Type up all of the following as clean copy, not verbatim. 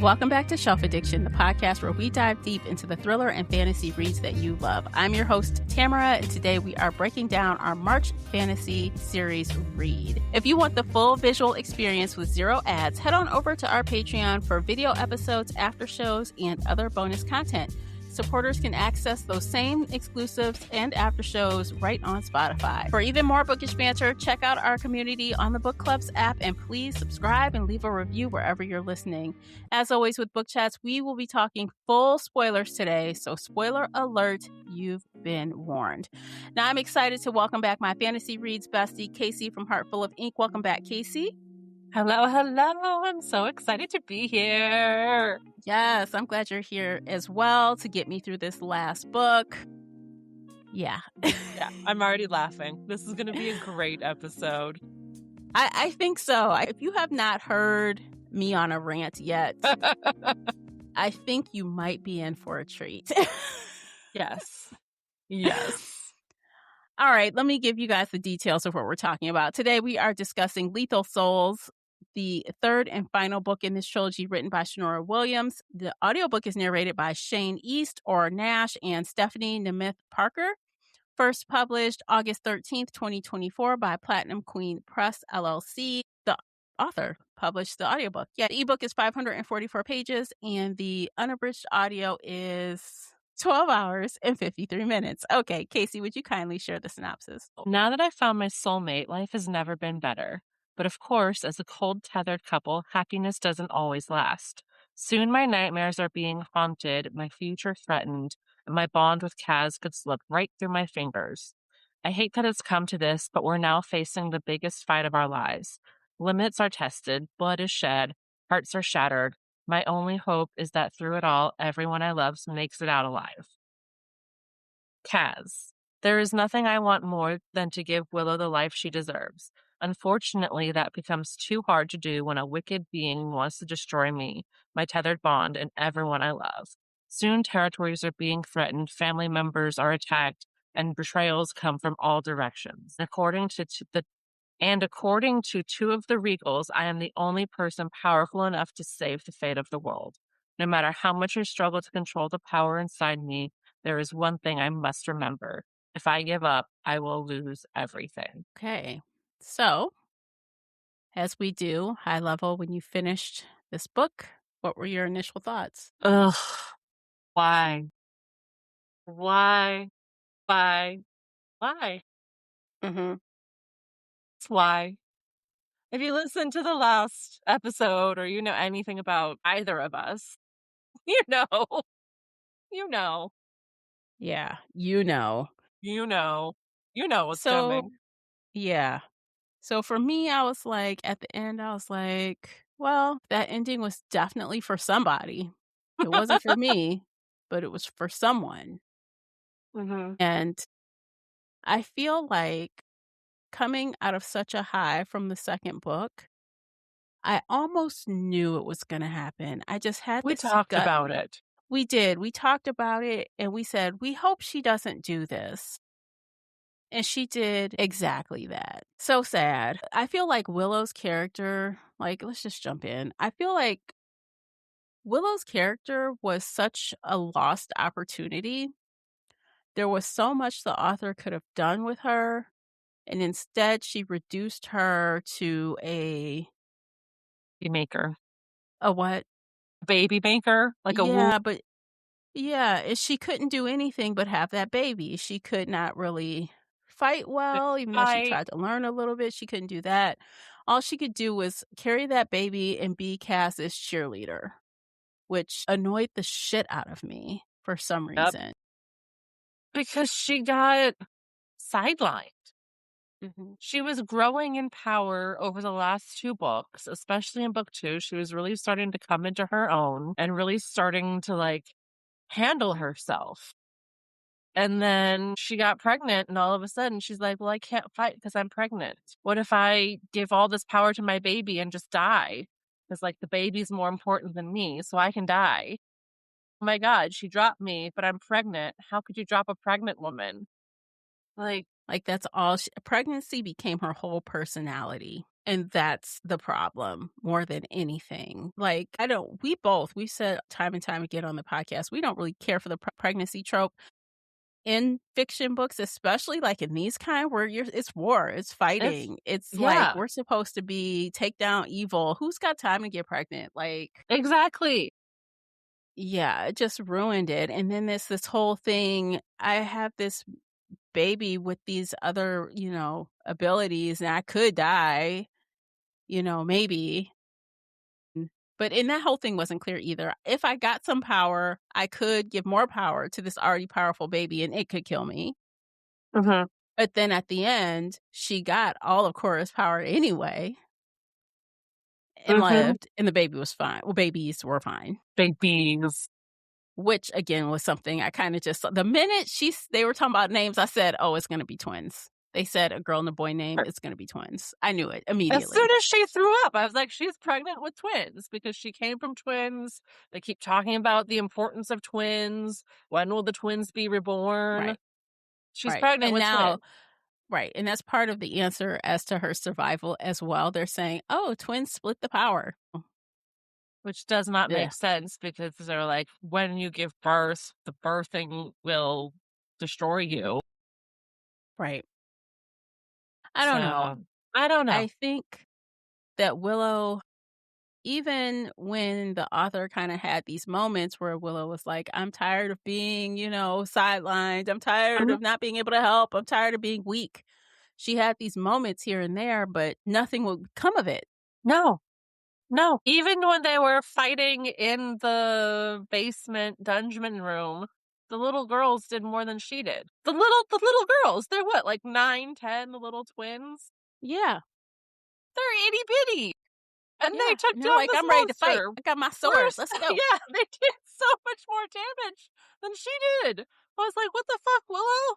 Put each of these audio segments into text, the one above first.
Welcome back to Shelf Addiction, the podcast where we dive deep into the thriller and fantasy reads that you love. I'm your host, Tamara, and today we are breaking down our March Fantasy Series read. If you want the full visual experience with zero ads, head on over to our Patreon for video episodes, after shows, and other bonus content. Supporters can access those same exclusives and after shows right on Spotify. For even more bookish banter, check out our community on the Book Clubs app, and please subscribe and leave a review wherever you're listening. As always with Book Chats, we will be talking full spoilers today, so spoiler alert, you've been warned. Now I'm excited to welcome back my Fantasy Reads bestie, Casey from Heartful of Ink. Welcome back, Casey. Hello. I'm so excited to be here. Yes, I'm glad you're here as well to get me through this last book. Yeah, I'm already laughing. This is going to be a great episode. I think so. If you have not heard me on a rant yet, I think you might be in for a treat. Yes. All right, let me give you guys the details of what we're talking about. Today we are discussing Lethal Souls, the third and final book in this trilogy written by Shannora Williams. The audiobook is narrated by Shane East or Nash and Stephanie Nemeth Parker. First published August 13th, 2024 by Platinum Queen Press, LLC. The author published the audiobook. Yeah, the ebook is 544 pages and the unabridged audio is 12 hours and 53 minutes. Okay, Casey, would you kindly share the synopsis? Now that I've found my soulmate, life has never been better. But of course, as a cold, tethered couple, happiness doesn't always last. Soon my nightmares are being haunted, my future threatened, and my bond with Kaz could slip right through my fingers. I hate that it's come to this, but we're now facing the biggest fight of our lives. Limits are tested, blood is shed, hearts are shattered. My only hope is that through it all, everyone I love makes it out alive. Kaz. There is nothing I want more than to give Willow the life she deserves. Unfortunately, that becomes too hard to do when a wicked being wants to destroy me, my tethered bond, and everyone I love. Soon territories are being threatened, family members are attacked, and betrayals come from all directions. According to two of the Regals, I am the only person powerful enough to save the fate of the world. No matter how much I struggle to control the power inside me, there is one thing I must remember. If I give up, I will lose everything. Okay, so as we do, high level, when you finished this book, what were your initial thoughts? Ugh. Why? Why? Mm-hmm. It's why. If you listen to the last episode or you know anything about either of us, you know. Yeah, you know. What's coming. Yeah. So for me, I was like, at the end, I was like, well, that ending was definitely for somebody. It wasn't for me, but it was for someone. Mm-hmm. And I feel like coming out of such a high from the second book, I almost knew it was going to happen. I just had We this talked gut. about it. We did. We talked about it and we said, we hope she doesn't do this. And she did exactly that. So sad. I feel like Willow's character, let's just jump in. I feel like Willow's character was such a lost opportunity. There was so much the author could have done with her. And instead, she reduced her to a Maker. A what? Baby maker? Like a yeah, but yeah, she couldn't do anything but have that baby. She could not really fight well, even though she tried to learn a little bit. She couldn't do that. All she could do was carry that baby and be Cass's cheerleader, which annoyed the shit out of me for some reason. Because she got sidelined. Mm-hmm. She was growing in power over the last two books, especially in book 2. She was really starting to come into her own and really starting to handle herself. And then she got pregnant and all of a sudden she's like, well, I can't fight because I'm pregnant. What if I give all this power to my baby and just die? Because the baby's more important than me, so I can die. Oh my God, she dropped me, but I'm pregnant. How could you drop a pregnant woman? That's all. Pregnancy became her whole personality. And that's the problem more than anything. Like, we said time and time again on the podcast, we don't really care for the pregnancy trope in fiction books, especially like in these kind where it's war, it's It's fighting. It's like yeah, we're supposed to be take down evil. Who's got time to get pregnant? Like, exactly. yeah, it just ruined it. And then this whole thing, I have this baby with these other, abilities and I could die, maybe. But and that whole thing wasn't clear either. If I got some power, I could give more power to this already powerful baby and it could kill me. Mhm, But then at the end, she got all of Cora's power anyway and mhm. lived, and the baby was fine. Well, babies were fine, Babies. which again was something I kind of just the minute they were talking about names, I said, "Oh, it's going to be twins." They said a girl and a boy name, it's going to be twins. I knew it As soon immediately. as she threw up, I was like, "She's pregnant with twins," because she came from twins. They keep talking about the importance of twins. When will the twins be reborn? Right, She's right, pregnant and with now twins, right, and that's part of the answer as to her survival as well. They're saying, "Oh, twins split the power." which does not Yeah, make sense because they're like, when you give birth, the birthing will destroy you. right. I don't know. So, I don't know. I think that Willow, even when the author kinda had these moments where Willow was like, "I'm tired of being, sidelined. I'm tired Mhm. of not being able to help. I'm tired of being weak." She had these moments here and there, but nothing would come of it. No. No, even when they were fighting in the basement dungeon room, the little girls did more than she did. The little girls, they're what, like 9, 10, the little twins? Yeah, They're itty bitty, and they yeah, took and they're down like, this "I'm ready to fight. monster I got my sword. worse. Let's go." Yeah, they did so much more damage than she did. I was like, "What the fuck, Willow?"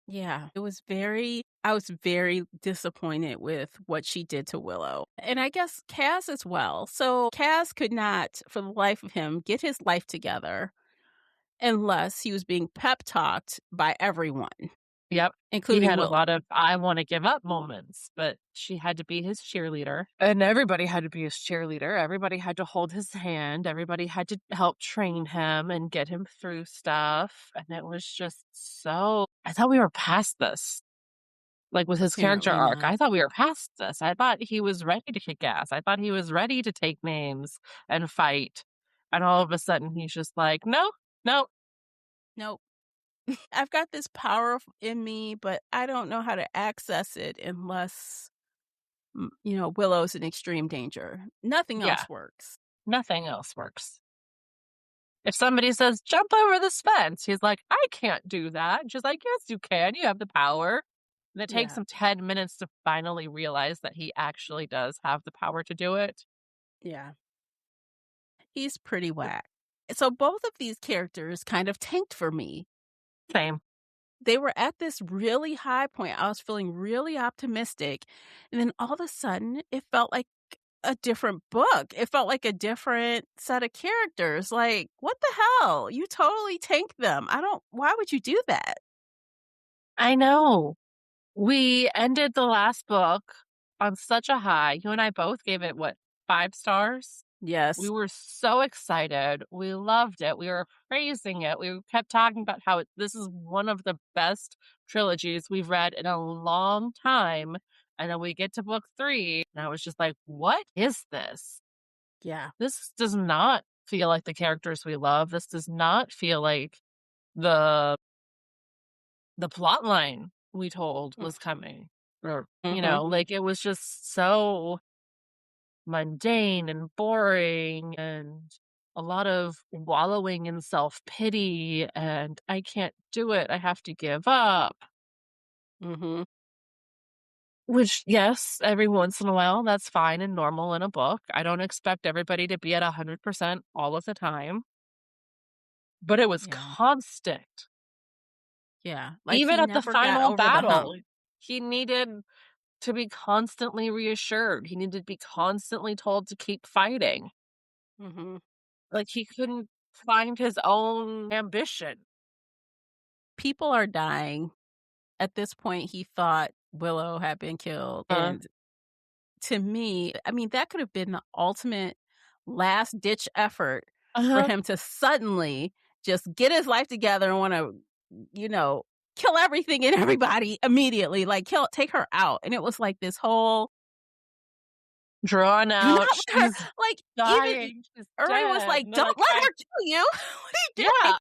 Yeah, I was very disappointed with what she did to Willow. And I guess Cass as well. So Cass could not, for the life of him, get his life together unless he was being pep talked by everyone, Yep. He including had a Willow. lot of "I wanna give up" moments, but she had to be his cheerleader, and everybody had to be his cheerleader. Everybody had to hold his hand. Everybody had to help train him and get him through stuff, and it was just so I thought we were past this, like, with his character Apparently arc. not. I thought we were past this. I thought he was ready to kick ass. I thought he was ready to take names and fight, and all of a sudden, he's just like, "No, no." Nope. I've got this power in me, but I don't know how to access it unless, Willow's in extreme danger. Nothing Yeah, else works. nothing else works. If somebody says, "Jump over this fence," he's like, "I can't do that." And she's like, "Yes, you can. You have the power." And it takes Yeah, him 10 minutes to finally realize that he actually does have the power to do it. yeah. He's pretty whack. So both of these characters kind of tanked for me. Same. They were at this really high point. I was feeling really optimistic. And then all of a sudden, it felt like a different book. It felt like a different set of characters. Like, what the hell? You totally tanked them. Why would you do that? I know. We ended the last book on such a high. You and I both gave it, what, 5 stars? We Yes. were so excited. We loved it. We were praising it. We kept talking about how this is one of the best trilogies we've read in a long time. And then we get to book 3, and I was just like, what is this? Yeah. This does not feel like the characters we love. This does not feel like the the plot line we told was coming. Or, Mm-hmm. like it was just so mundane and boring and a lot of wallowing in self-pity and I can't do it. I have to give up. Mm-hmm. Which, yes, every once in a while, that's fine and normal in a book. I don't expect everybody to be at 100% all of the time, but it was Yeah. constant. Yeah. Like Even he at the never got final over the hump. battle, he needed to be constantly reassured. He needed to be constantly told to keep fighting. Mm-hmm. Like he couldn't find his own ambition. People are dying. At this point, he thought Willow had been killed. And to me, I mean, that could have been the ultimate last ditch effort for Uh-huh. him to suddenly just get his life together and wanna, you know, kill everything and everybody immediately, like, take her out, and it was like this whole, Drawn "Do not out. let her," She's like, even dying. She's Uri was dead. like, And they're "Don't like, let I her kill you." What are you doing? yeah.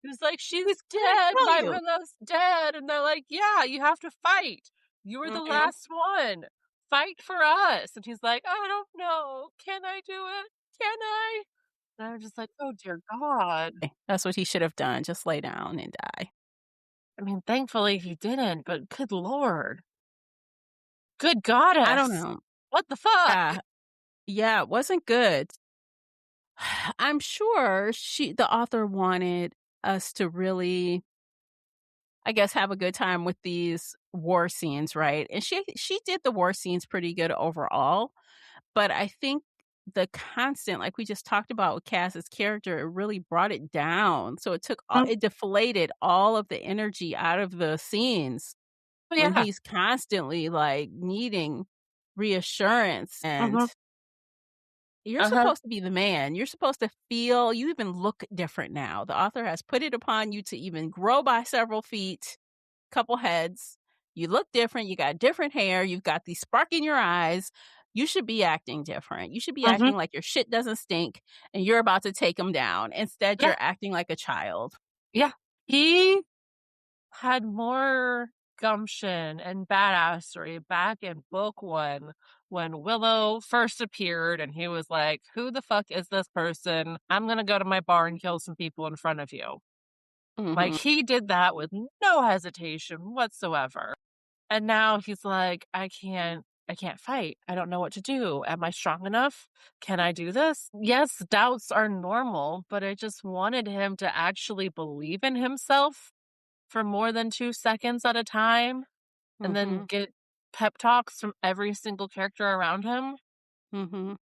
He's like, She's she's gonna dead. kill My you. Willow's dead. And they're like, yeah, you have to fight. You were the Mhm. last one. Fight for us. And he's like, I don't know. Can I do it? Can I? And I'm just like, oh dear God. That's what he should have done, just lay down and die. I mean, thankfully he didn't, but good Lord. Good I don't goddess. know. What the fuck? Yeah. Yeah, it wasn't good. I'm sure the author wanted us to really, I guess, have a good time with these war scenes, right? And she did the war scenes pretty good overall, but I think the constant, like we just talked about with Cass's character, it really brought it down. So Mm, it deflated all of the energy out of the scenes when yeah. he's constantly like needing reassurance and Uh-huh. you're Uh-huh. supposed to be the man. You're supposed to feel, you even look different now. The author has put it upon you to even grow by several feet, couple heads. You look different. You got different hair. You've got the spark in your eyes. You should be acting different. You should be Mm-hmm. acting like your shit doesn't stink and you're about to take him down. Instead, Yeah. you're acting like a child. Yeah. He had more gumption and badassery back in book one when Willow first appeared and he was like, who the fuck is this person? I'm gonna go to my bar and kill some people in front of you. Like Hmm. he did that with no hesitation whatsoever. And now he's like, I can't fight. I don't know what to do. Am I strong enough? Can I do this? Yes, doubts are normal, but I just wanted him to actually believe in himself for more than 2 seconds at a time and then Hmm. get pep talks from every single character around him. Hmm.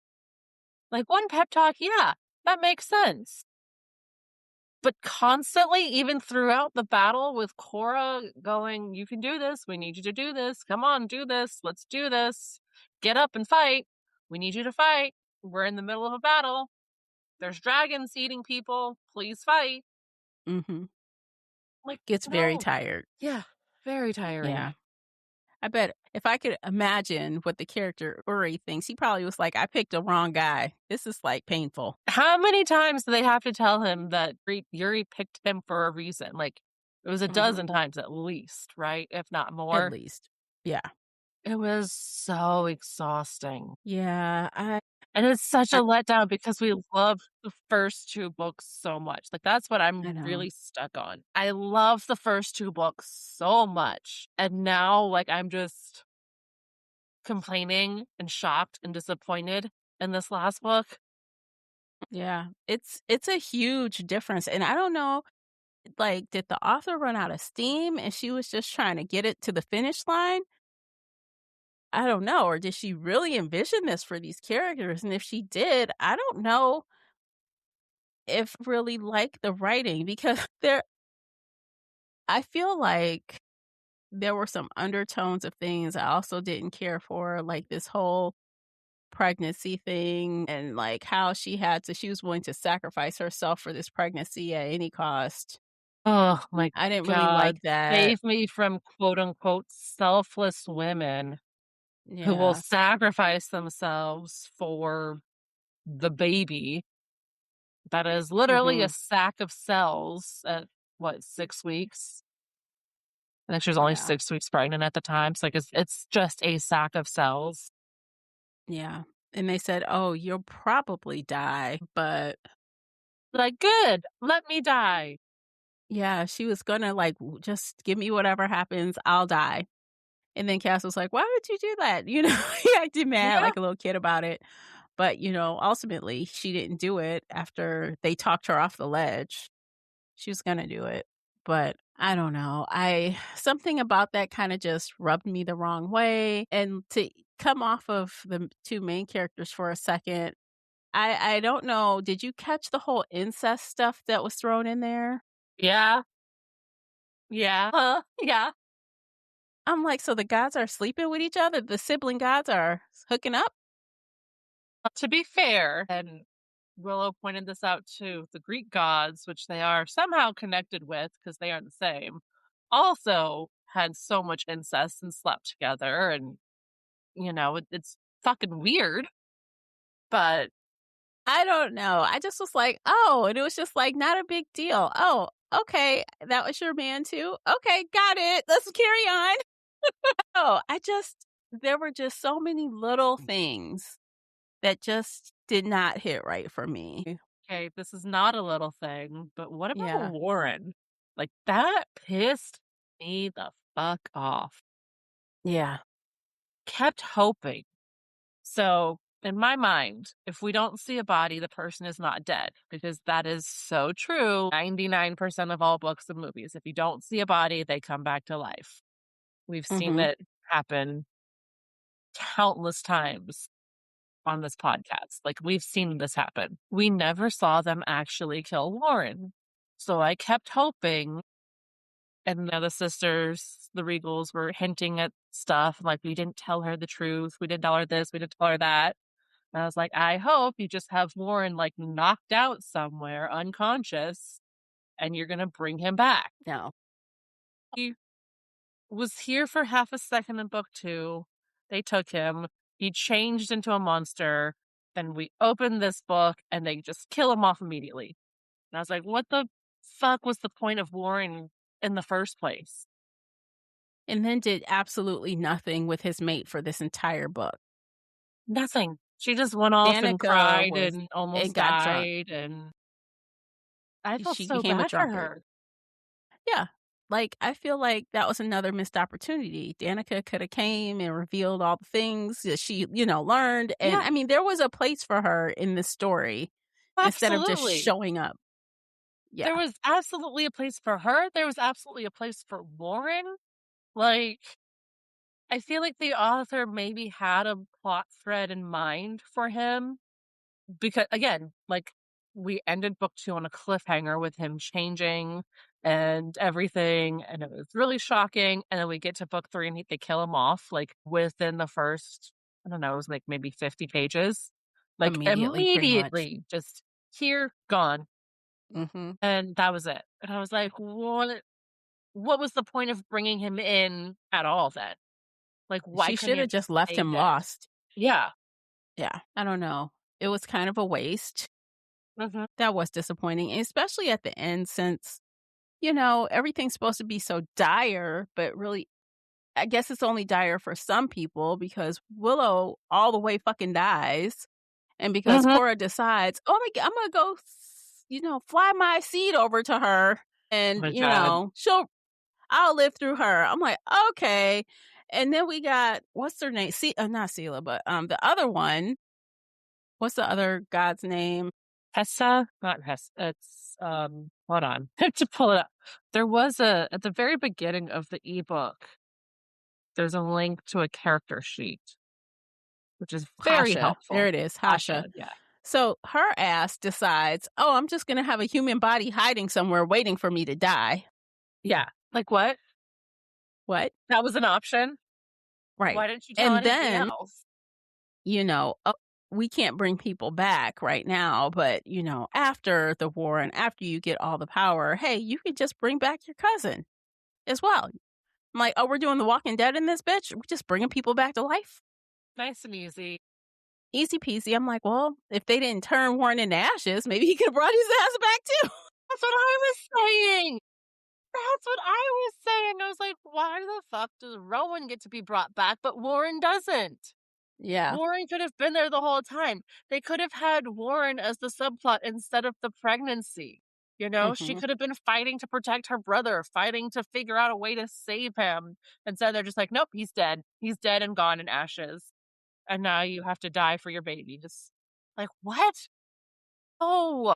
Like one pep talk, yeah, that makes sense. But constantly, even throughout the battle with Cora going, you can do this. We need you to do this. Come on, do this. Let's do this. Get up and fight. We need you to fight. We're in the middle of a battle. There's dragons eating people. Please fight. Hmm. Like, Gets very no. tired. Yeah, very tiring. Yeah. I bet if I could imagine what the character Uri thinks, he probably was like, I picked the wrong guy. This is like painful. How many times do they have to tell him that Yuri picked him for a reason? Like, it was a Hmm. dozen times at least, right? If not At more. least. Yeah. It was so exhausting. Yeah. And it's such a I, letdown because we loved the first 2 books so much. Like, that's what I I'm know. really stuck on. I love the first 2 books so much, and now, like, I'm just complaining and shocked and disappointed in this last book. Yeah. It's a huge difference. And I don't know, like, did the author run out of steam and she was just trying to get it to the finish line? I don't know. Or did she really envision this for these characters? And if she did, I don't know if really like the writing because I feel like there were some undertones of things I also didn't care for, like this whole pregnancy thing and like how she was willing to sacrifice herself for this pregnancy at any cost. Oh my I didn't really god. like that. Save me from quote unquote "selfless women" who will Yeah. sacrifice themselves for the baby that is literally a Mhm. sack of cells at, what, 6 weeks? I think she was only Yeah. 6 weeks pregnant at the time, so, like, it's just a sack of cells. Yeah. And they said, "Oh, you'll probably die." But Like, "Good, let me die." yeah, she was gonna like just give me whatever happens, I'll die. And then Cass was like, "Why would you do that?" You know, he acted mad Yeah. like a little kid about it. But, ultimately she didn't do it after they talked her off the ledge. She was gonna do it. But I don't know. Something about that kind of just rubbed me the wrong way. And to come off of the two main characters for a second, I don't know. Did you catch the whole incest stuff that was thrown in there? Yeah. Yeah. Huh? Yeah. I'm like, so the gods are sleeping with each other? The sibling gods are hooking up? To be fair, and Willow pointed this out too, the Greek gods, which they are somehow connected with because they aren't the same, also had so much incest and slept together. And, it's fucking weird. But I don't know. I just was like, oh, and it was just like, not a big deal. Oh, okay. That was your man too? Okay, got it. Let's carry on. Oh, there were just so many little things that just did not hit right for me. okay, this is not a little thing, but what about Yeah. Warren? Like, that pissed me the fuck off. Yeah. Kept hoping. So, in my mind, if we don't see a body, the person is not dead, because that is so true. 99% of all books and movies, if you don't see a body, they come back to life. We've seen Mm-hmm. it happen countless times on this podcast. Like, we've seen this happen. We never saw them actually kill Warren. So I kept hoping, and the other sisters, the Regals, were hinting at stuff like, we didn't tell her the truth. We didn't tell her this. We didn't tell her that. And I was like, I hope you just have Warren like knocked out somewhere, unconscious, and you're going to bring him back. No. He was here for half a second in book 2. They took him. He changed into a monster. Then we open this book and they just kill him off immediately. And I was like, what the fuck was the point of Warren in the first place? And then did absolutely nothing with his mate for this entire book. Nothing. She just went off and Danica cried and almost got drunk. died. And I felt She so became a bad for drunkard. her. Yeah. Like, I feel like that was another missed opportunity. Danica could have came and revealed all the things that she, learned. And Yeah, I mean, there was a place for her in this story instead of just absolutely. showing up. Yeah. There was absolutely a place for her. There was absolutely a place for Warren. Like, I feel like the author maybe had a plot thread in mind for him because, again, like, we ended book 2 on a cliffhanger with him changing and everything, and it was really shocking. And then we get to book 3 and they kill him off like within the first, I don't know, it was like maybe 50 pages. Like, Immediately, pretty much. immediately, just here, gone. Mm-hmm. And that was it. And I was like, what was the point of bringing him in at all then? Like, why She couldn't should he have have just just left stayed him dead? lost. Yeah. Yeah. I don't know. It was kind of a waste. Mhm. That was disappointing, especially at the end since, everything's supposed to be so dire, but really I guess it's only dire for some people because Willow all the way fucking dies. And because Mhm. Cora decides, oh my God, I'm going to go, fly my seed over to her Oh and, my god. I'll live through her. I'm like, okay. And then we got, what's her name? Not Sela, but the other one. What's the other god's name? Hessa? Not Hess. It's, hold on. I have to pull it up. There was at the very beginning of the ebook, there's a link to a character sheet, which is very Hasha. There helpful. it is. Asha, Hasha. yeah. So her ass decides, oh, I'm just going to have a human body hiding somewhere waiting for me to die. Yeah. Like, what? What? That was an option? Right. Why didn't you tell And anybody then, else? oh, we can't bring people back right now, but, after the war and after you get all the power, hey, you could just bring back your cousin as well. I'm like, oh, we're doing The Walking Dead in this bitch? We're just bringing people back to life? Nice and easy. Easy peasy. I'm like, well, if they didn't turn Warren into ashes, maybe he could have brought his ass back too. That's what I was saying. That's what I was saying. I was like, why the fuck does Rowan get to be brought back, but Warren doesn't? Yeah. Warren could have been there the whole time. They could have had Warren as the subplot instead of the pregnancy. She Hmm. could have been fighting to protect her brother, fighting to figure out a way to save him. Instead, they're just like, nope, he's dead. He's dead and gone in ashes. And now you have to die for your baby. Just like, what? Oh,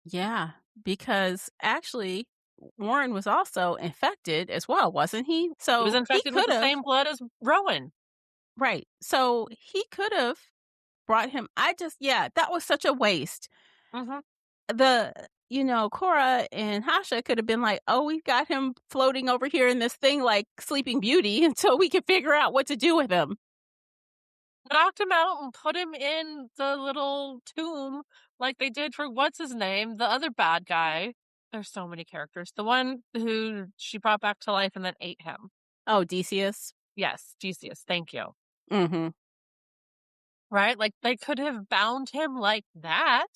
Yeah. Because actually, Warren was also infected as well, wasn't he? he was So he infected with could the have, same blood as Rowan. right. So he could have brought him. Yeah, that was such a waste. Hmm. The, Cora and Hasha could have been like, oh, we've got him floating over here in this thing like Sleeping Beauty until we can figure out what to do with him. Knocked him out and put him in the little tomb like they did for what's his name, the other bad guy. There's so many characters. The one who she brought back to life and then ate him. Oh, Decius? Yes, Theseus. Thank you. Mm-hmm. Right? Like, they could have bound him like that,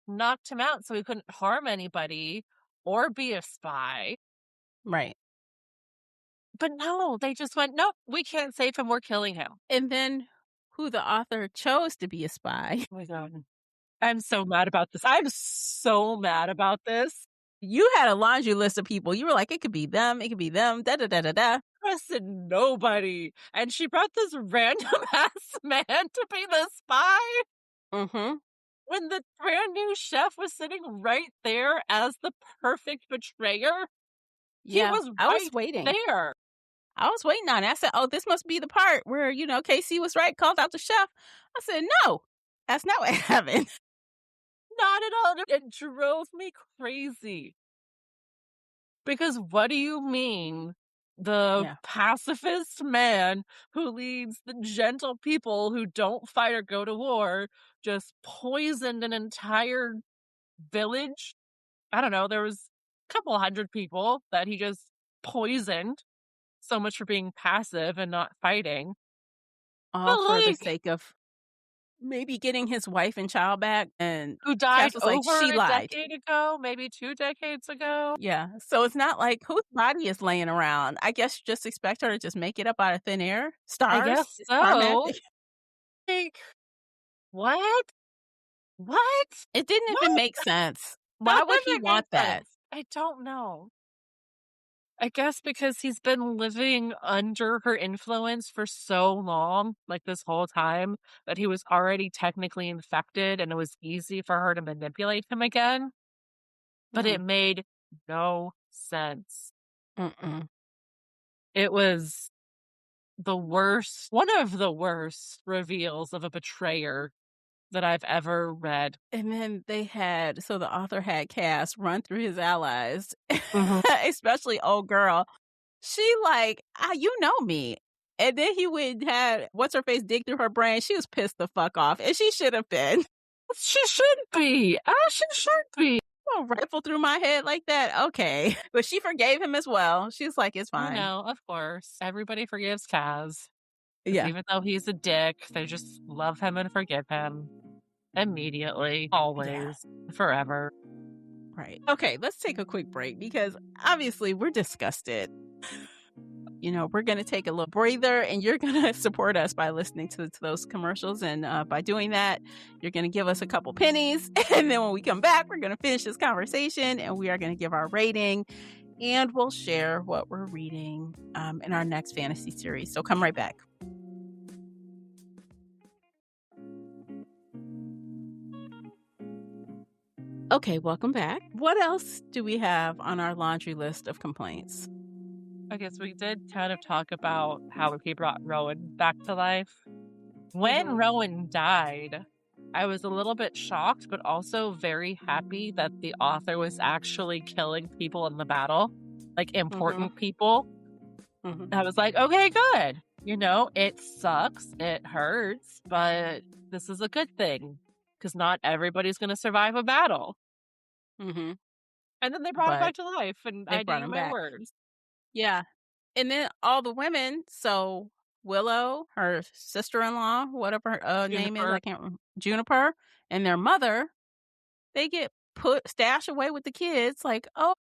knocked him out so he couldn't harm anybody or be a spy. Right. But no, they just went, nope, we can't save him. We're killing him. And then who the author chose to be a spy. Oh my God. I'm so mad about this. I'm so mad about this. You had a laundry list of people. You were like, it could be them, da-da-da-da-da. Trusted nobody. And she brought this random ass man to be the spy. Mm-hmm. When the brand new chef was sitting right there as the perfect betrayer. He was I was waiting. there. I was waiting on it. I said, oh, this must be the part where, Casey was right, called out the chef. I said, no, that's not what happened. Not at all. It drove me crazy. Because what do you mean the pacifist man who leads the gentle people who don't fight or go to war just poisoned an entire village? I don't know. There was a couple hundred people that he just poisoned. So much for being passive and not fighting. All for the sake of maybe getting his wife and child back. And who died was over like, she a lied. decade ago, maybe 2 decades ago. Yeah. So it's not like whose body is laying around. I guess you just expect her to just make it up out of thin air. Stars. I guess so. Like, what? What? It didn't even make sense. Why would he want that? I don't know. I guess because he's been living under her influence for so long, like this whole time, that he was already technically infected and it was easy for her to manipulate him again. But it made no sense. Mm-mm. It was the worst, one of the worst reveals of a betrayer that I've ever read. And then the author had Cass run through his allies, especially old girl. She like, you know me. And then he would have, what's her face, dig through her brain. She was pissed the fuck off. And she should have been. She should be. She should be. Oh, rifle through my head like that. Okay. But she forgave him as well. She's like, it's fine. Of course. Everybody forgives Kaz. Yeah. Even though he's a dick, they just love him and forgive him. Immediately. Always. Forever. Right. Okay, let's take a quick break because obviously we're disgusted. We're going to take a little breather and you're going to support us by listening to those commercials. And by doing that, you're going to give us a couple pennies. And then when we come back, we're going to finish this conversation and we are going to give our rating and we'll share what we're reading in our next fantasy series. So come right back. Okay, welcome back. What else do we have on our laundry list of complaints? I guess we did kind of talk about how he brought Rowan back to life. When Rowan died, I was a little bit shocked, but also very happy that the author was actually killing people in the battle, like important people. I was like, okay, good. It sucks, it hurts, but this is a good thing because not everybody's going to survive a battle. And then they brought him back to life, and I didn't my words. Yeah. And then all the women, so Willow, her sister-in-law, whatever her name is, I can't remember, Juniper, and their mother, they get stashed away with the kids like, oh,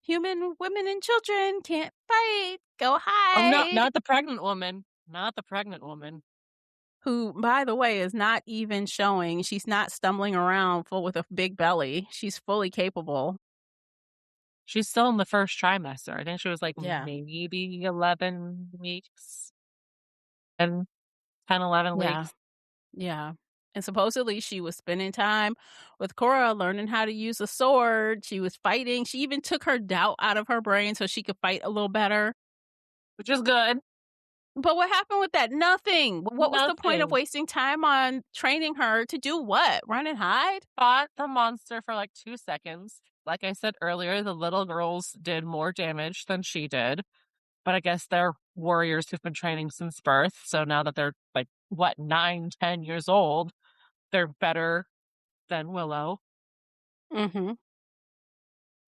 human women and children can't fight. Go hide. Oh, not the pregnant woman. Not the pregnant woman. Who, by the way, is not even showing. She's not stumbling around full with a big belly. She's fully capable. She's still in the first trimester. I think she was like maybe 11 weeks. And 10, 11 weeks. Yeah. And supposedly she was spending time with Cora, learning how to use a sword. She was fighting. She even took her doubt out of her brain so she could fight a little better. Which is good. But what happened with that? Nothing. What was the point of Nothing. wasting time on training her to do what? Run and hide? Fought the monster for like 2 seconds. Like I said earlier, the little girls did more damage than she did, but I guess they're warriors who've been training since birth, so now that they're, like, what, 9, 10 years old, they're better than Willow, Mhm.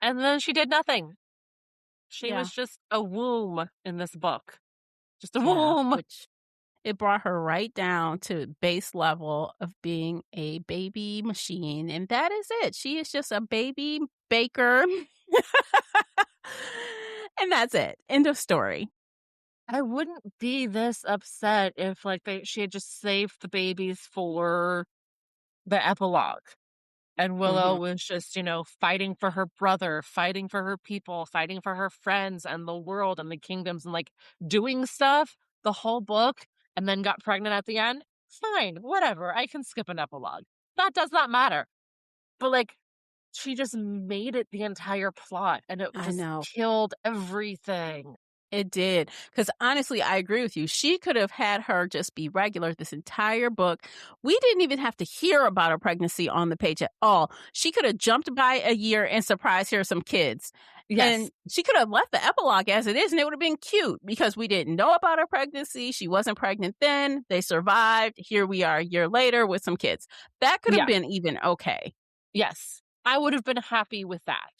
and then she did nothing. She Yeah. was just a womb in this book. Just a Yeah, womb. which it brought her right down to base level of being a baby machine, and that is it. She is just a baby baker. And that's it. End of story. I wouldn't be this upset if, like, she had just saved the babies for the epilogue. And Willow Mhm. was just, fighting for her brother, fighting for her people, fighting for her friends and the world and the kingdoms and like doing stuff the whole book and then got pregnant at the end. Fine, whatever. I can skip an epilogue. That does not matter. But like, she just made it the entire plot and it I just know. killed everything. It did, because honestly, I agree with you. She could have had her just be regular this entire book. We didn't even have to hear about her pregnancy on the page at all. She could have jumped by a year and surprised here some kids. Yes. And she could have left the epilogue as it is, and it would have been cute because we didn't know about her pregnancy. She wasn't pregnant then. They survived. Here we are a year later with some kids. That could have Yeah. been even okay. Yes. I would have been happy with that.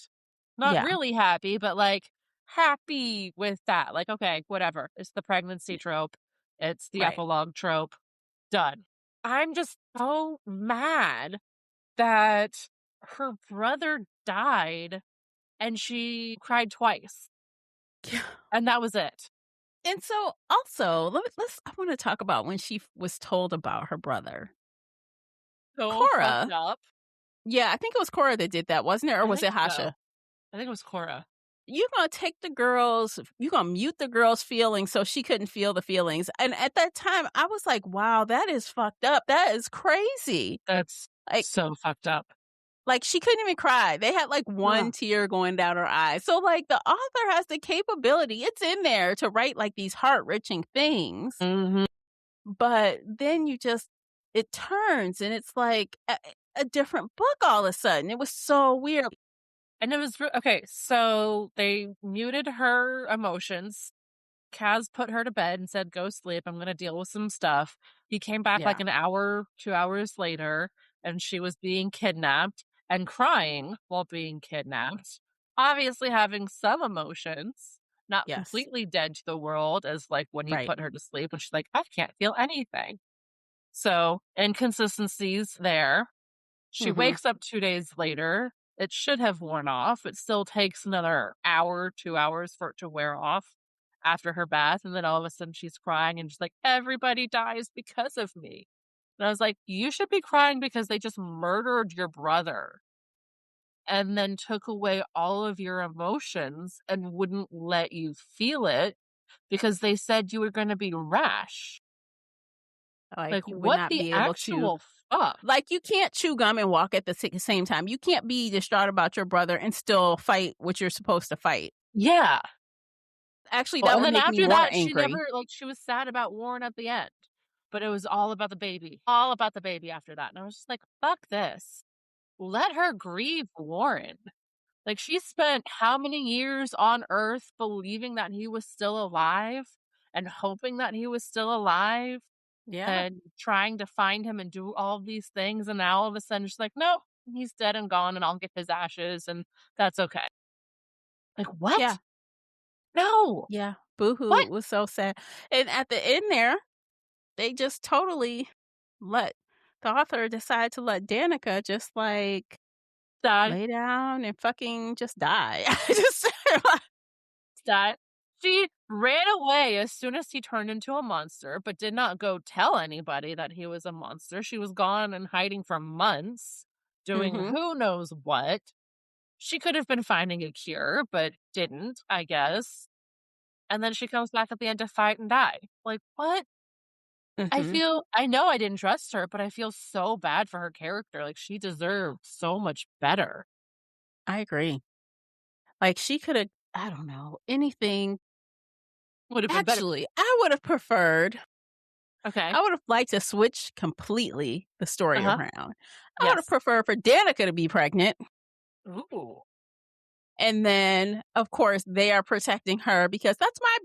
Not Yeah, really happy, but, like, happy with that. Like, okay, whatever. It's the pregnancy trope. It's the right. epilogue trope. Done. I'm just so mad that her brother died and she cried twice, and that was it. And so also, I want to talk about when she was told about her brother. So fucked Cora. up. Yeah, I think it was Cora that did that, wasn't it? Or I was think it Hasha? so. I think it was Cora. You're gonna mute the girl's feelings so she couldn't feel the feelings. And at that time, I was like, wow, that is fucked up. That is crazy. That's Like, so fucked up. like she couldn't even cry. They had like one Ugh. tear going down her eye. So like the author has the capability, it's in there to write like these heart-wrenching things. Mhm. But then it turns and it's like a different book all of a sudden. It was so weird. And it was okay, so they muted her emotions. Kaz put her to bed and said, "Go sleep. I'm gonna deal with some stuff." He came back like Yeah. an hour, 2 hours later, and she was being kidnapped and crying while being kidnapped. Obviously having some emotions, not Yes. completely dead to the world as like when he Right. put her to sleep and she's like, "I can't feel anything." So, inconsistencies there. She Mhm. wakes up 2 days later. It should have worn off. It still takes another hour, 2 hours for it to wear off after her bath, and then all of a sudden she's crying and she's like, "Everybody dies because of me." And I was like, "You should be crying because they just murdered your brother and then took away all of your emotions and wouldn't let you feel it because they said you were gonna be rash." Like, Like, you would what not the be able to actual fuck? like, you can't chew gum and walk at the same time. You can't be distraught about your brother and still fight what you're supposed to fight. Yeah. Actually, Well, that and would then make me after more that, she angry. never like, she was sad about Warren at the end, but it was all about the baby. All about the baby after that, and I was just like, "Fuck this. Let her grieve Warren." Like, she spent how many years on Earth believing that he was still alive and hoping that he was still alive Yeah. and trying to find him and do all of these things, and now all of a sudden she's like, "No, he's dead and gone, and I'll get his ashes, and that's okay." Like, Yeah. what? No. Yeah. Boohoo. What? It was so sad. And at the end there, they just totally let the author decide to let Danica just, like, Die. lay down and fucking just die. I just That she ran away as soon as he turned into a monster, but did not go tell anybody that he was a monster. She was gone and hiding for months, doing Mhm. who knows what. She could have been finding a cure, but didn't, I guess. And then she comes back at the end to fight and die. Like, what? Mhm. I know I didn't trust her, but I feel so bad for her character. Like, she deserved so much better. I agree. Like, she coulda I don't know, anything Would have been better. Actually, I would have preferred Okay. I would have liked to switch completely the story Uh-huh. around. I would have Yes. preferred for Danica to be pregnant, Ooh. and then, of course, they are protecting her because that's my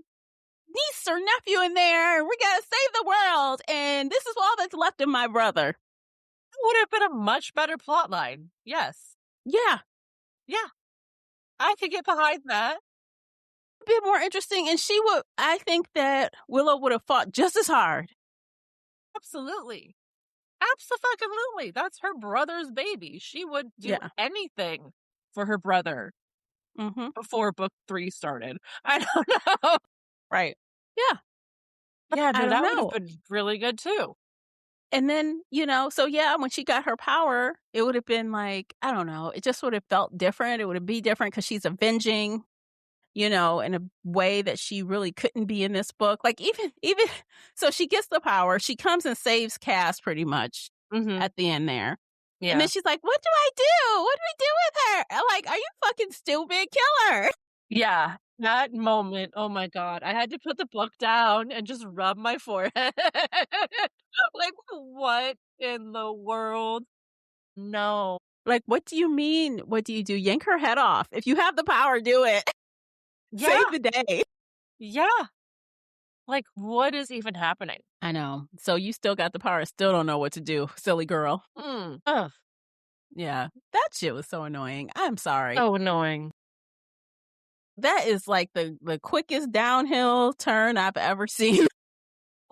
niece or nephew in there. We gotta save the world, and this is all that's left of my brother. Would have been a much better plot line. Yes. Yeah, Yeah. I could get behind that. a bit more interesting, and I think that Willow would have fought just as hard. Absolutely. Abso-fucking-lutely. That's her brother's baby. She would do Yeah. anything for her brother Mm-hmm. before book 3 started. I don't know. Right. Yeah. Yeah, I no, don't that would have know. been really good too. And then, so yeah, when she got her power, it would have been like, I don't know, it just would have felt different. It would be different because she's avenging, in a way that she really couldn't be in this book. Like even so she gets the power, she comes and saves Cass pretty much Mhm. at the end there. And then Yeah. she's like, "What do I do? What do we do with her?" I'm like, "Are you fucking stupid? Kill her." Yeah. That moment, oh my god. I had to put the book down and just rub my forehead. Like, what in the world? No. Like, what do you mean? What do you do? Yank her head off. If you have the power, do it. Yeah. Save the day. Yeah. Like, what is even happening? I know. So you still got the power, still don't know what to do, silly girl. Ugh. Yeah. That shit was so annoying. I'm sorry. So annoying. That is like the quickest downhill turn I've ever seen.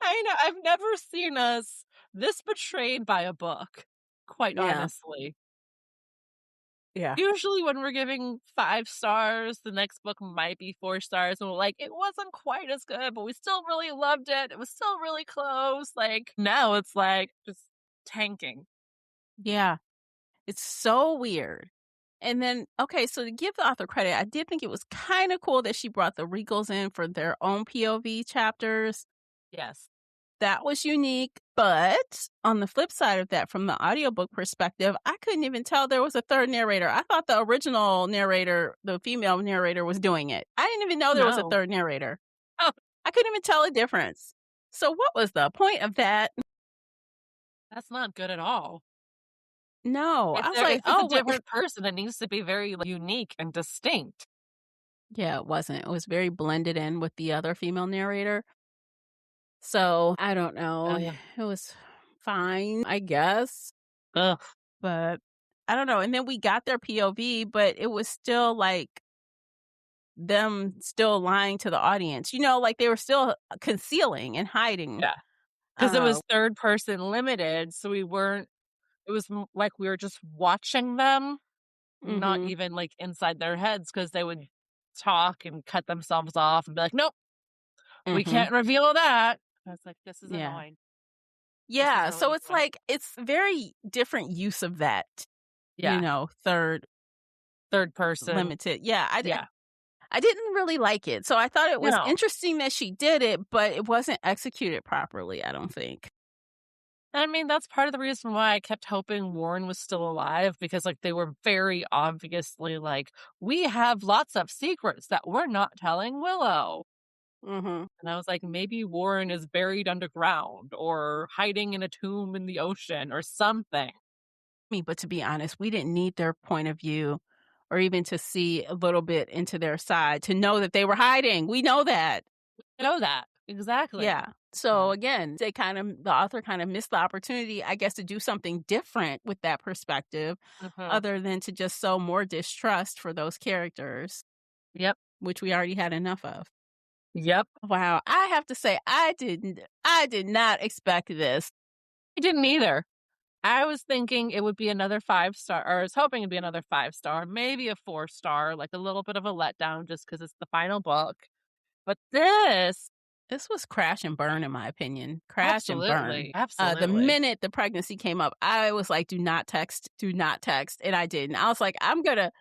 I know. I've never seen us this betrayed by a book, quite Yeah. honestly. Yeah. Usually when we're giving 5 stars, the next book might be 4 stars, and we're like, "It wasn't quite as good, but we still really loved it. It was still really close." Like, now it's like just tanking. Yeah. It's so weird. And then, okay, so to give the author credit, I did think it was kind of cool that she brought the Regals in for their own POV chapters. Yes. That was unique. But on the flip side of that, from the audiobook perspective, I couldn't even tell there was a third narrator. I thought the original narrator, the female narrator, was doing it. I didn't even know there was a No. third narrator. Oh, I couldn't even tell a difference. So what was the point of that? that's not good at all. No, I was like, If it's a oh, what? different person, it needs to be very, like, unique and distinct. Yeah, it wasn't. It was very blended in with the other female narrator. So I don't know. Ugh. It was fine, I guess. Ugh. But I don't know. And then we got their POV, but it was still like them still lying to the audience. Like they were still concealing and hiding. Yeah. Because it was third person limited, so we weren't it was like we were just watching them, not Mhm. even, like, inside their heads, because they would talk and cut themselves off and be like, "Nope, we Mhm. can't reveal that." I was like, "This is Yeah. annoying. This is Yeah, really so it's annoying." like it's very different use of that, Yeah, third third person. limited. Yeah, Yeah. I didn't really like it. So I thought it was No. interesting that she did it, but it wasn't executed properly, I don't think. I mean, that's part of the reason why I kept hoping Warren was still alive, because, like, they were very obviously like, "We have lots of secrets that we're not telling Willow." Mhm. And I was like, maybe Warren is buried underground or hiding in a tomb in the ocean or something. But to be honest, we didn't need their point of view or even to see a little bit into their side to know that they were hiding. We know that. I know that. Exactly. Yeah. So Yeah. again, the author kind of missed the opportunity, I guess, to do something different with that perspective, Mhm. other than to just sow more distrust for those characters, Yep. which we already had enough of. Yep. Wow. I have to say, I did not expect this. I didn't either. I was thinking it would be another 5 star, or I was hoping it'd be another 5 star, maybe a 4 star, like a little bit of a letdown just because it's the final book. But this, This was crash and burn, in my opinion. Crash and burn. absolutely. The Absolutely. minute the pregnancy came up, I was like, do not text, and I didn't. I was like, I'm gonna,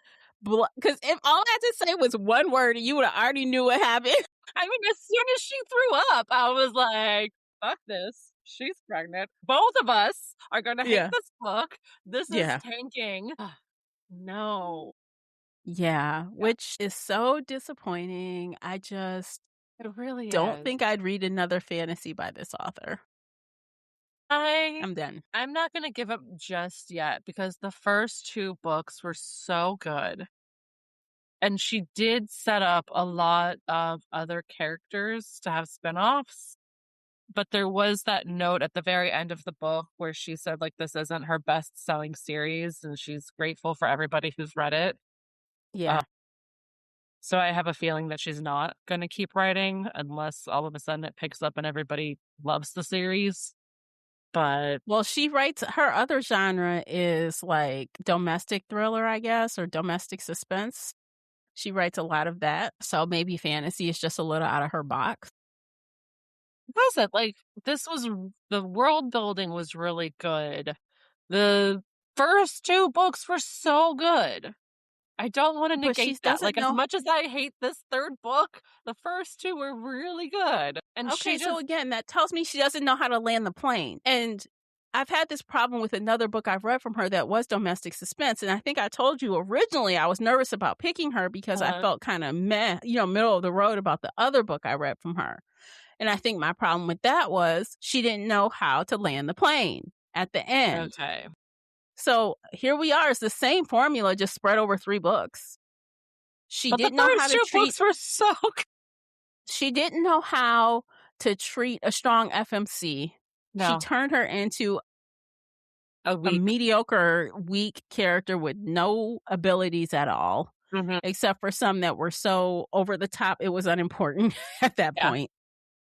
because if all I had to say was one word, and you would have already knew what happened. I mean, as soon as she threw up, I was like, fuck this. She's pregnant. Both of us are going to hate Yeah. this book. This is Yeah. tanking. No. Yeah, Yeah. which is so disappointing. I just It really Don't is. think I'd read another fantasy by this author. I I'm done. I'm not gonna give up just yet because the first 2 books were so good, and she did set up a lot of other characters to have spinoffs, but there was that note at the very end of the book where she said, like, this isn't her best-selling series, and she's grateful for everybody who's read it. Uh, Yeah. so I have a feeling that she's not gonna keep writing unless all of a sudden it picks up and everybody loves the series, but Well, she writes her other genre is like domestic thriller, I guess, or domestic suspense. She writes a lot of that. So maybe fantasy is just a little out of her box. wasn't like this was the world building was really good. The first 2 books were so good. I don't wanna But negate she that. doesn't Like, as know. much as I hate this 3rd book, the first 2 were really good, and she Okay, so just again, that tells me she doesn't know how to land the plane. And I've had this problem with another book I've read from her that was domestic suspense. And I think I told you originally I was nervous about picking her because I felt kind of meh, middle of the road about the other book I read from her. And I think my problem with that was she didn't know how to land the plane at the end. okay. So here we are. It's the same formula, just spread over 3 books. She But the didn't know how first to 2 treat books were so good. she didn't know how to treat a strong FMC. She No, turned her into a a week. mediocre, weak character with no abilities at all, Mhm. except for some that were so over the top, it was unimportant at that Yeah, point.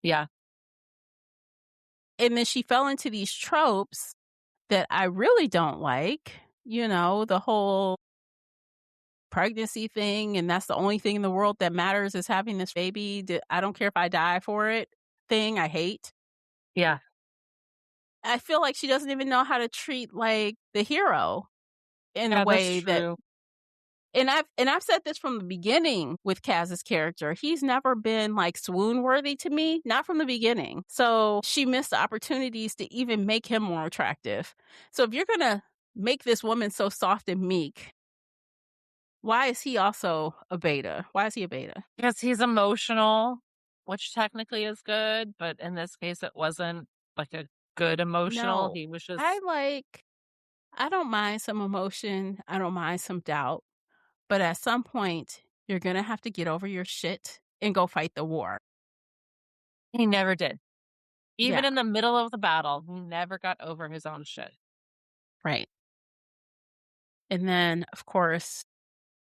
yeah. And then she fell into these tropes that I really don't like, the whole pregnancy thing, and that's the only thing in the world that matters is having this baby. I don't care if I die for it thing, I hate. Yeah. I feel like she doesn't even know how to treat, like, the hero in a Yeah, that's way that. true. And I've said this from the beginning with Kaz's character. He's never been, like, swoon worthy to me, not from the beginning. So, she missed opportunities to even make him more attractive. So, if you're gonna make this woman so soft and meek, why is he also a beta? Why is he a beta? Because he's emotional, which technically is good, but in this case, it wasn't, like, a good emotional. No. He was I just like I don't mind some emotion, I don't mind some doubt, but at some point, you're gonna have to get over your shit and go fight the war. he never did. Even Yeah, in the middle of the battle, he never got over his own shit. right. And then, of course,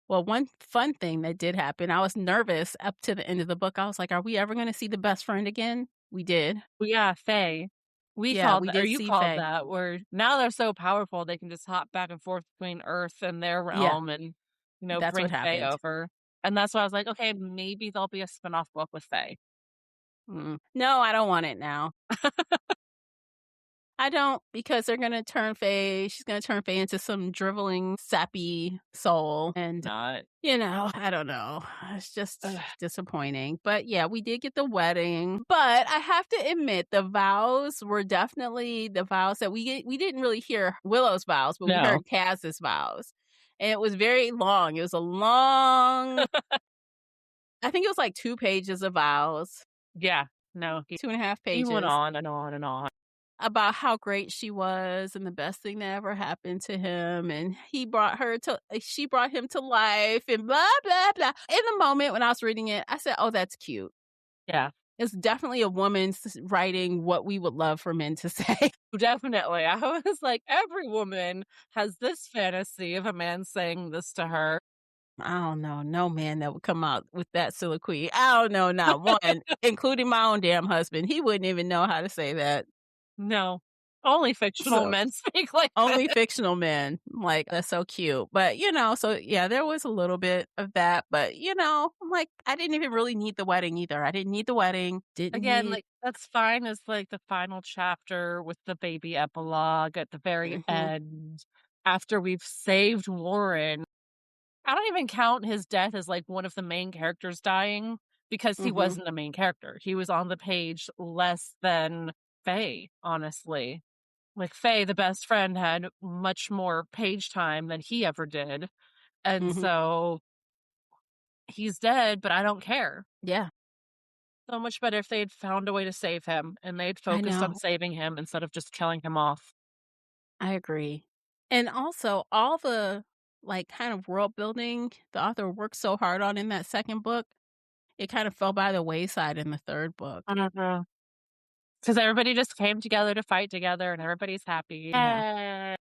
well, one fun thing that did happen, I was nervous up to the end of the book. I was like, "Are we ever gonna see the best friend again?" We did. Well, yeah, Faye. We Yeah, called we that or did you see called Faye. that, where now they're so powerful, they can just hop back and forth between Earth and their Yeah, realm and, that's bring what Faye happened. over. And that's why I was like, "Okay, maybe there'll be a spinoff book with Faye." No, I don't want it now. I don't, because they're gonna turn Faye she's gonna turn Faye into some driveling, sappy soul, and, Not. I don't know. It's just Ugh, disappointing. But, yeah, we did get the wedding, but I have to admit the vows were definitely the vows that we didn't really hear Willow's vows, but we no. heard Kaz's vows, and it was very long. It was a long I think it was, like, 2 pages of vows, Yeah. No, he 2.5 he went pages. on and on and on. About how great she was and the best thing that ever happened to him, and she brought him to life and blah, blah, blah. In the moment when I was reading it, I said, "Oh, that's cute." Yeah. It's definitely a woman writing what we would love for men to say. Definitely. I was like, every woman has this fantasy of a man saying this to her. I don't know, no man that would come out with that soliloquy. I don't know, not one, including my own damn husband. He wouldn't even know how to say that. No. Only fictional So men speak like only this. fictional men. I'm like, that's so cute. But, so yeah, there was a little bit of that. But, I'm like, I didn't even really need the wedding either. I didn't need the wedding. Didn't Again, need. like, that's fine as, like, the final chapter with the baby epilogue at the very Hmm. end after we've saved Warren. I don't even count his death as, like, one of the main characters dying because he Hmm. wasn't a main character. He was on the page less than Faye, honestly. Like, Faye, the best friend, had much more page time than he ever did, and Hmm. so he's dead, but I don't care. Yeah. So much better if they'd found a way to save him and they'd I focused on know. saving him instead of just killing him off. I agree. And also all the, like, kind of world building the author worked so hard on in that second book, it kind of fell by the wayside in the third book. Because everybody just came together to fight together and everybody's happy. Yeah.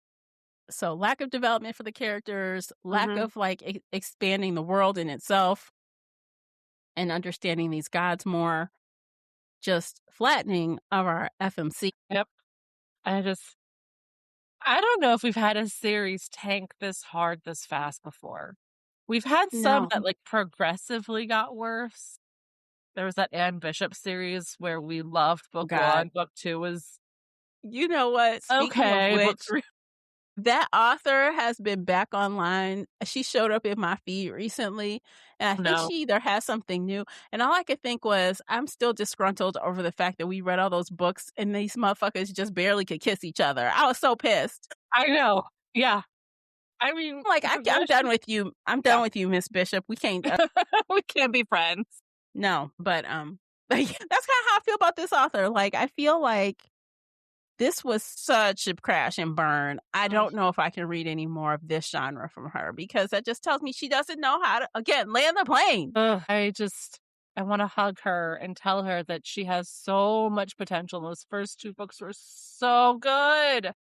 So lack of development for the characters, lack Mhm. of, like, expanding the world in itself and understanding these gods more, just flattening of our FMC. Yep. I just I don't know if we've had a series tank this hard this fast before. We've had some No. that, like, progressively got worse. There was that Anne Bishop series where we loved Oh book god. 1, book 2 was You know what? Speaking of okay, book which, 3 that author has been back online. She showed up in my feed recently, and I think no. she either has something new. And all I could think was, I'm still disgruntled over the fact that we read all those books and these motherfuckers just barely could kiss each other. I was so pissed. I know. Yeah. I mean, Like, I'm progression done with you. I'm yeah. done with you, Miss Bishop. We can't. We can't be friends. No, but but yeah, that's kind of how I feel about this author. Like, I feel like this was such a crash and burn. I Mm. don't know if I can read any more of this genre from her because that just tells me she doesn't know how to, again, land the plane. Ugh, I wanna hug her and tell her that she has so much potential. Those first 2 books were so good.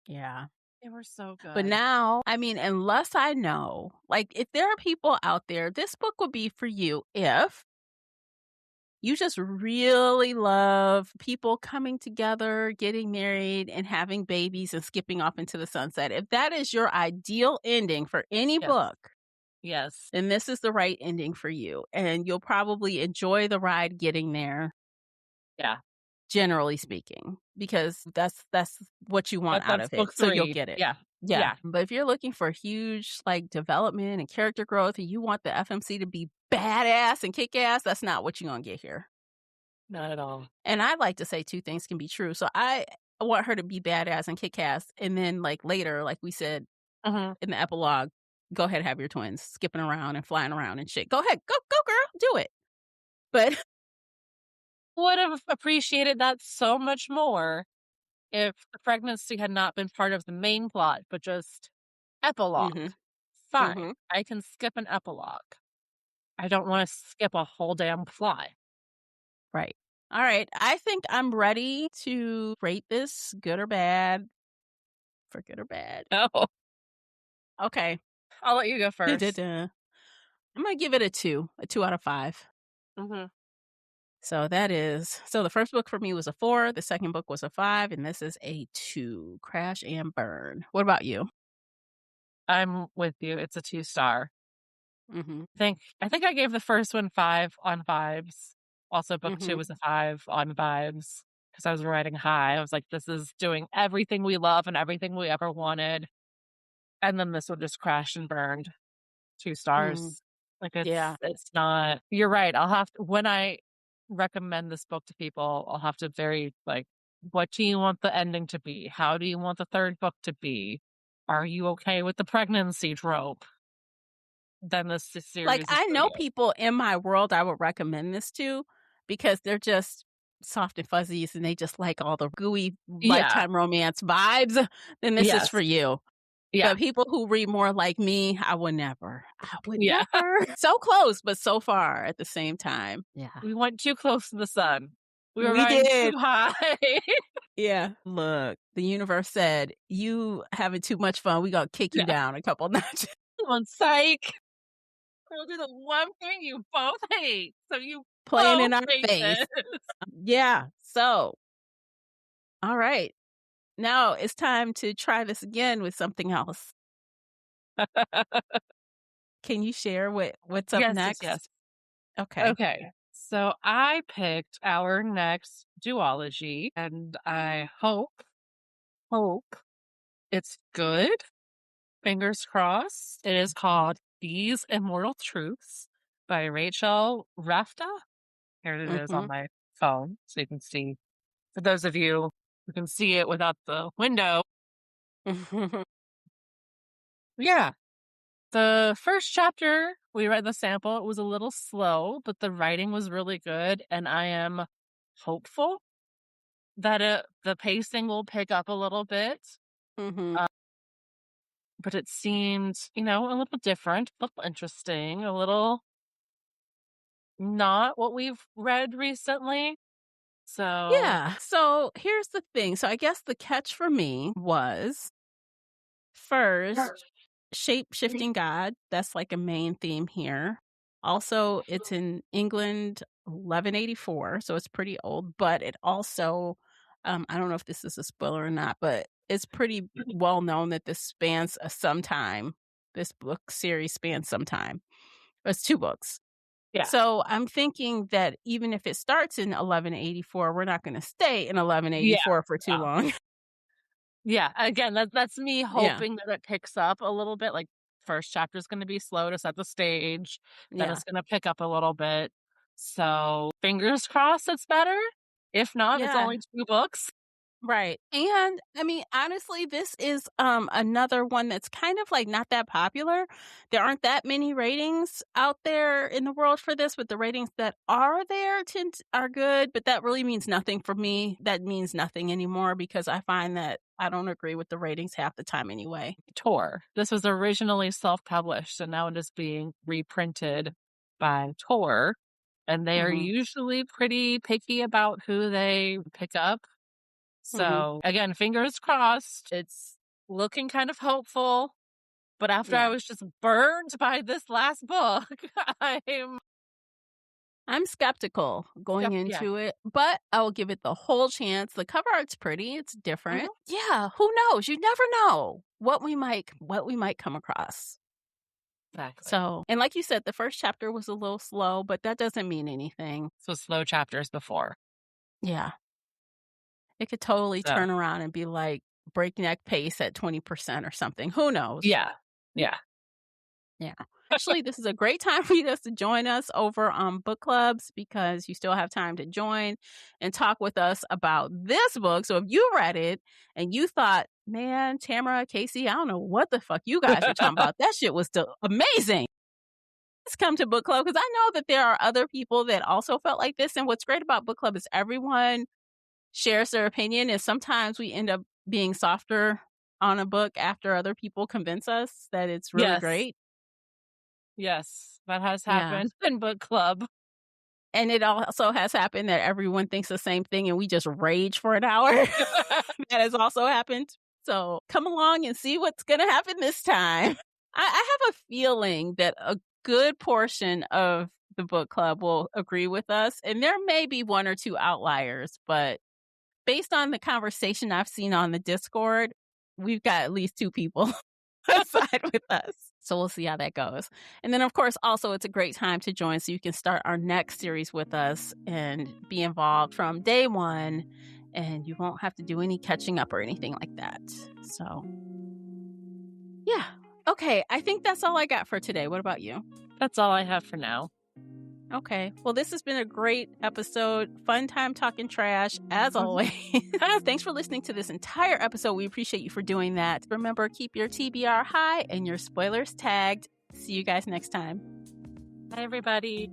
Yeah. They were so But good. now, I mean, unless I know, like, if there are people out there, this book would be for you if you just really love people coming together, getting married, and having babies and skipping off into the sunset. If that is your ideal ending for any Yes. book, Yes. then this is the right ending for you. And you'll probably enjoy the ride getting there, Yeah. generally speaking, because that's what you want out That's of it. book So you'll 3. get it. Yeah. Yeah. Yeah. But if you're looking for huge, like, development and character growth and you want the FMC to be badass and kick ass, that's not what you're going to get here. Not at all. And I'd like to say two things can be true. So I want her to be badass and kick ass. And then, like, later, like we said Mhm. in the epilogue, go ahead, have your twins skipping around and flying around and shit. Go ahead. Go, girl. Do it. But, Would have appreciated that so much more if the pregnancy had not been part of the main plot, but just epilogue. hmm Fine. hmm I can skip an epilogue. I don't wanna skip a whole damn plot. right. All right. I think I'm ready to rate this good or bad for good or bad. No. Okay. I'll let you go first. Da-da-da. I'm going to give it a 2 out of 5. Mhm. So so the first book for me was a 4, the second book was a 5, and this is a 2. Crash and burn. What about you? I'm with you. It's a 2-star. Mhm. I think I gave the first one 5 on vibes. Also, book 2 Mhm. was a 5 on vibes because I was riding high. I was like, "This is doing everything we love and everything we ever wanted." And then this one just crashed and burned. 2 Mm. stars. Like, Yeah. it's not you're right. I'll have to when I recommend this book to people, I'll have to very, like, "What do you want the ending to be? How do you want the 3rd book to be? Are you okay with the pregnancy trope?" Then this Like, series is I for know you. people in my world I would recommend this to because they're just soft and fuzzies and they just like all the gooey Yeah. lifetime romance vibes, then this is for Yes. you. Yeah. But people who read more like me, I would never. I would Yeah. never. So close, but so far at the same time. Yeah. We went too close to the sun. We were We riding did. too high. Yeah. Look, the universe said, "You having too much fun. We gonna kick you Yeah. down a couple notches." Come on, psych. We'll do the one thing you both hate. So you Playing both in our hate face. this. Yeah. So, all right. Now it's time to try this again with something else. Can you share what's up Yes, yes, yes. next? Okay. Okay. So I picked our next duology and I hope it's good. Fingers crossed. It is called These Immortal Truths by Rachel Rafta. Here it is on Mhm. my phone so you can see. For those of you who can see it without the window. Yeah. The first chapter, we read the sample. It was a little slow, but the writing was really good. And I am hopeful that the pacing will pick up a little bit. Mm-hmm. But it seemed, a little different, a little interesting, a little not what we've read recently. So, Yeah. So here's the thing. So I guess the catch for me was first, shape-shifting God. That's like a main theme here. Also, it's in England, 1184, so it's pretty old, but it also, I don't know if this is a spoiler or not, but it's pretty well known that this spans some time. This book series spans some time. It's 2 books. yeah. So I'm thinking that even if it starts in 1184, we're not going to stay in 1184 for too long. Yeah. Again, that's me Yeah. hoping that it picks up a little bit. Like, first chapter is going to be slow to set the stage. Then Yeah. it's going to pick up a little bit. So fingers crossed it's better. If not, it's Yeah. only 2 books. Right. And I mean, honestly, this is another one that's kind of like not that popular. There aren't that many ratings out there in the world for this, but the ratings that are there are good, but that really means nothing for me. That means nothing anymore because I find that I don't agree with the ratings half the time anyway. Tor. This was originally self-published, and now it is being reprinted by Tor. And they are usually pretty picky about who they pick up. So, again, fingers crossed. It's looking kind of hopeful. But after I was just burned by this last book, I'm skeptical going into it, but I will give it the whole chance. The cover art's pretty. It's different. Yeah, who knows? You never know what we might come across. Exactly. So, and like you said, the first chapter was a little slow, but that doesn't mean anything. So slow chapters before. Yeah. It could totally turn around and be like breakneck pace at 20% or something. Who knows? Yeah. Actually, this is a great time for you guys to join us over on book clubs because you still have time to join and talk with us about this book. So if you read it and you thought, man, Tamara, Casey, I don't know what the fuck you guys are talking about. That shit was still amazing. Let's come to book club because I know that there are other people that also felt like this. And what's great about book club is everyone shares their opinion, and sometimes we end up being softer on a book after other people convince us that it's really great. Yes, that has happened in book club. And it also has happened that everyone thinks the same thing and we just rage for an hour. That has also happened. So come along and see what's going to happen this time. I have a feeling that a good portion of the book club will agree with us. And there may be 1 or 2 outliers, but based on the conversation I've seen on the Discord, we've got at least 2 people side with us. So we'll see how that goes. And then, of course, also it's a great time to join so you can start our next series with us and be involved from day 1. And you won't have to do any catching up or anything like that. So, yeah. Okay. I think that's all I got for today. What about you? That's all I have for now. Okay. Well, this has been a great episode. Fun time talking trash, as always. Thanks for listening to this entire episode. We appreciate you for doing that. Remember, keep your TBR high and your spoilers tagged. See you guys next time. Bye, everybody.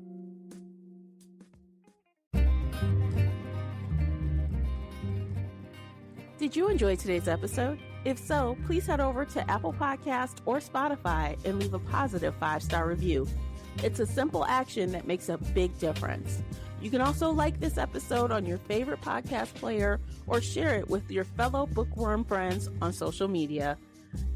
Did you enjoy today's episode? If so, please head over to Apple Podcast or Spotify and leave a positive 5-star review. It's a simple action that makes a big difference. You can also like this episode on your favorite podcast player or share it with your fellow bookworm friends on social media.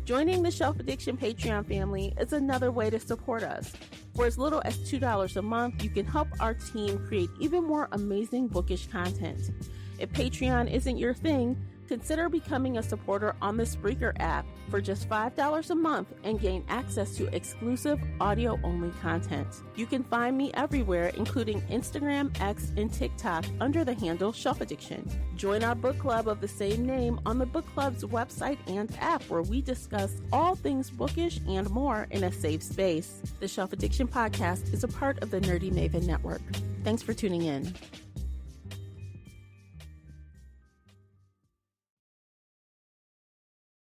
Joining the Shelf Addiction Patreon family is another way to support us. For as little as $2 a month, you can help our team create even more amazing bookish content. If Patreon isn't your thing, consider becoming a supporter on the Spreaker app for just $5 a month and gain access to exclusive audio-only content. You can find me everywhere, including Instagram, X, and TikTok under the handle Shelf Addiction. Join our book club of the same name on the book club's website and app, where we discuss all things bookish and more in a safe space. The Shelf Addiction podcast is a part of the Nerdy Maven Network. Thanks for tuning in.